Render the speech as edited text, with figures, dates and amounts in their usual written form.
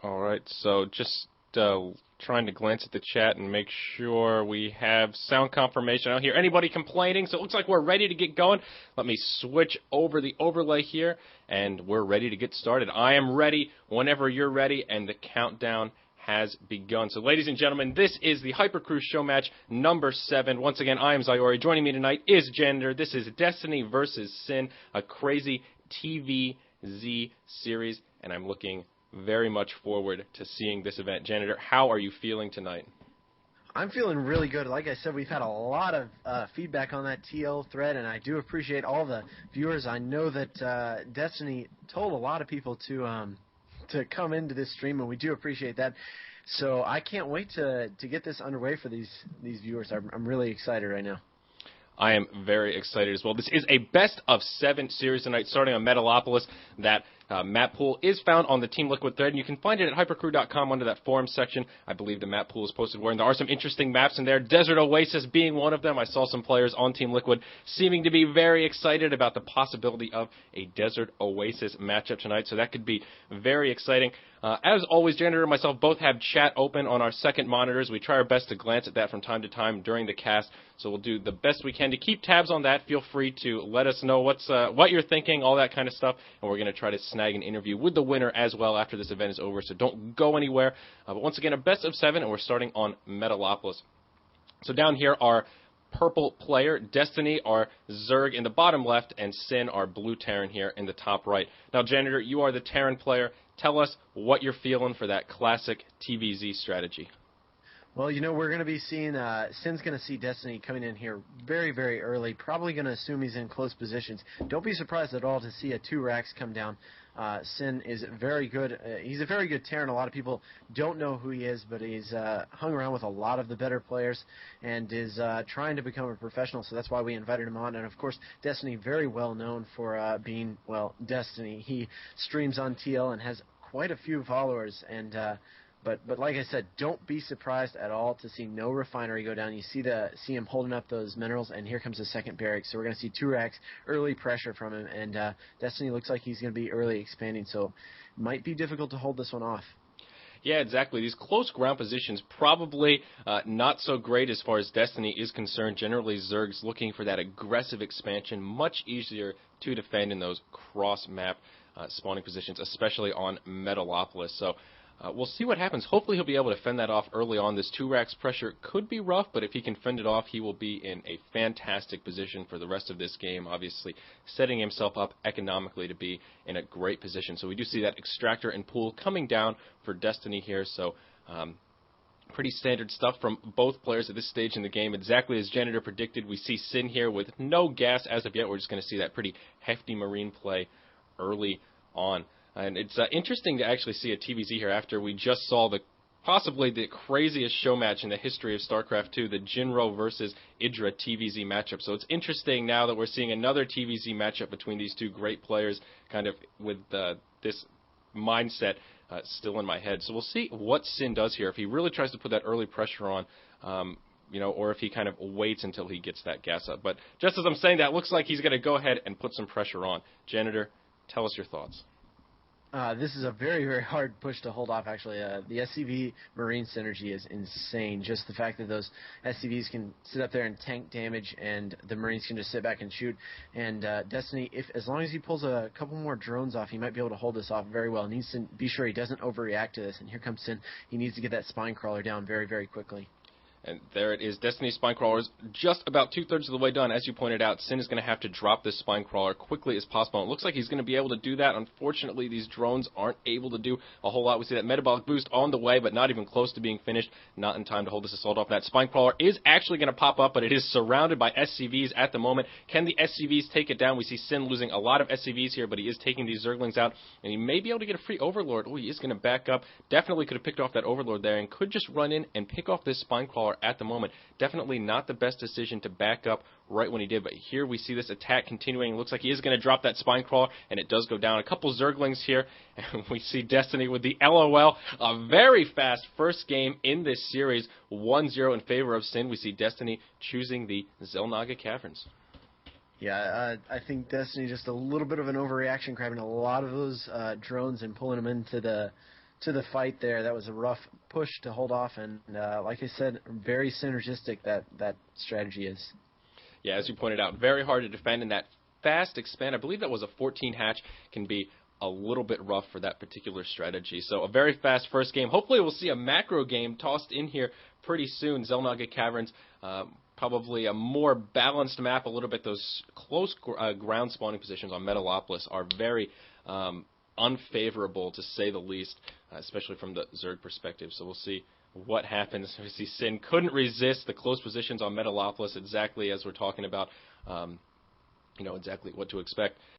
All right, so just trying to glance at the chat and make sure we have sound confirmation. I don't hear anybody complaining, so it looks like we're ready to get going. Let me switch over the overlay here, and we're ready to get started. I am ready whenever you're ready, and the countdown has begun. So, ladies and gentlemen, this is the Hypercruise Show match number 7. Once again, I am Zyori. Joining me tonight is Janitor. This is Destiny versus SiN, a crazy TVZ series, and I'm looking very much forward to seeing this event. Janitor, how are you feeling tonight? I'm feeling really good. Like I said, we've had a lot of feedback on that TL thread, and I do appreciate all the viewers. I know that Destiny told a lot of people to come into this stream, and we do appreciate that. So I can't wait to get this underway for these viewers. I'm really excited right now. I am very excited as well. This is a best of 7 series tonight, starting on Metalopolis. That map pool is found on the Team Liquid thread, and you can find it at hypercrew.com under that forum section. I believe the map pool is posted where, and there are some interesting maps in there, Desert Oasis being one of them. I saw some players on Team Liquid seeming to be very excited about the possibility of a Desert Oasis matchup tonight, so that could be very exciting. As always, Janitor and myself both have chat open on our second monitors. We try our best to glance at that from time to time during the cast, so we'll do the best we can to keep tabs on that. Feel free to let us know what you're thinking, all that kind of stuff, and we're going to try to snag an interview with the winner as well after this event is over, so don't go anywhere. But once again, a best of 7, and we're starting on Metalopolis. So down here are purple player, Destiny, our Zerg in the bottom left, and SiN, our blue Terran here in the top right. Now, Janitor, you are the Terran player. Tell us what you're feeling for that classic TVZ strategy. Well, you know, we're going to be seeing, SiN's going to see Destiny coming in here very, very early, probably going to assume he's in close positions. Don't be surprised at all to see a 2 racks come down. SiN is very good. He's a very good Terran. A lot of people don't know who he is, but he's hung around with a lot of the better players and is trying to become a professional, so that's why we invited him on. And, of course, Destiny, very well known for being, well, Destiny. He streams on TL and has quite a few followers, and But like I said, don't be surprised at all to see no refinery go down. You see him holding up those minerals, and here comes the second barrack. So we're going to see 2 racks, early pressure from him, and Destiny looks like he's going to be early expanding, so it might be difficult to hold this one off. Yeah, exactly. These close ground positions probably not so great as far as Destiny is concerned. Generally, Zerg's looking for that aggressive expansion, much easier to defend in those cross-map spawning positions, especially on Metalopolis. So we'll see what happens. Hopefully he'll be able to fend that off early on. This 2 racks pressure could be rough, but if he can fend it off, he will be in a fantastic position for the rest of this game, obviously setting himself up economically to be in a great position. So we do see that extractor and pool coming down for Destiny here, so pretty standard stuff from both players at this stage in the game. Exactly as Janitor predicted, we see SiN here with no gas as of yet. We're just going to see that pretty hefty Marine play early on. And it's interesting to actually see a TVZ here after we just saw possibly the craziest show match in the history of Starcraft 2, the Jinro versus Idra TVZ matchup. So it's interesting now that we're seeing another TVZ matchup between these two great players, kind of with this mindset still in my head. So we'll see what SiN does here. If he really tries to put that early pressure on, or if he kind of waits until he gets that gas up. But just as I'm saying that, it looks like he's going to go ahead and put some pressure on. Janitor, tell us your thoughts. This is a very, very hard push to hold off, actually. The SCV Marine synergy is insane. Just the fact that those SCVs can sit up there and tank damage, and the Marines can just sit back and shoot. And Destiny, as long as he pulls a couple more drones off, he might be able to hold this off very well. He needs to be sure he doesn't overreact to this. And here comes SiN. He needs to get that spine crawler down very, very quickly. And there it is. Destiny Spine Crawler is just about 2/3 of the way done. As you pointed out, SiN is going to have to drop this Spine Crawler quickly as possible. It looks like he's going to be able to do that. Unfortunately, these drones aren't able to do a whole lot. We see that metabolic boost on the way, but not even close to being finished. Not in time to hold this assault off. That Spine Crawler is actually going to pop up, but it is surrounded by SCVs at the moment. Can the SCVs take it down? We see SiN losing a lot of SCVs here, but he is taking these Zerglings out, and he may be able to get a free Overlord. Oh, he is going to back up. Definitely could have picked off that Overlord there, and could just run in and pick off this Spine Crawler at the moment. Definitely not the best decision to back up right when he did, but here we see this attack continuing. It looks like he is going to drop that Spine Crawler, and it does go down. A couple Zerglings here, and we see Destiny with the LOL. A very fast first game in this series, 1-0 in favor of SiN. We see Destiny choosing the Xel'Naga Caverns. Yeah, I think Destiny just a little bit of an overreaction, grabbing a lot of those drones and pulling them into the to the fight there. That was a rough push to hold off, and like I said, very synergistic that strategy is. Yeah, as you pointed out, very hard to defend, and that fast expand, I believe that was a 14 hatch, can be a little bit rough for that particular strategy. So a very fast first game. Hopefully we'll see a macro game tossed in here pretty soon. Xel'Naga Caverns, probably a more balanced map a little bit. Those close ground spawning positions on Metalopolis are very unfavorable, to say the least, especially from the Zerg perspective. So we'll see what happens. We see SiN couldn't resist the close positions on Metalopolis, exactly as we're talking about, exactly what to expect.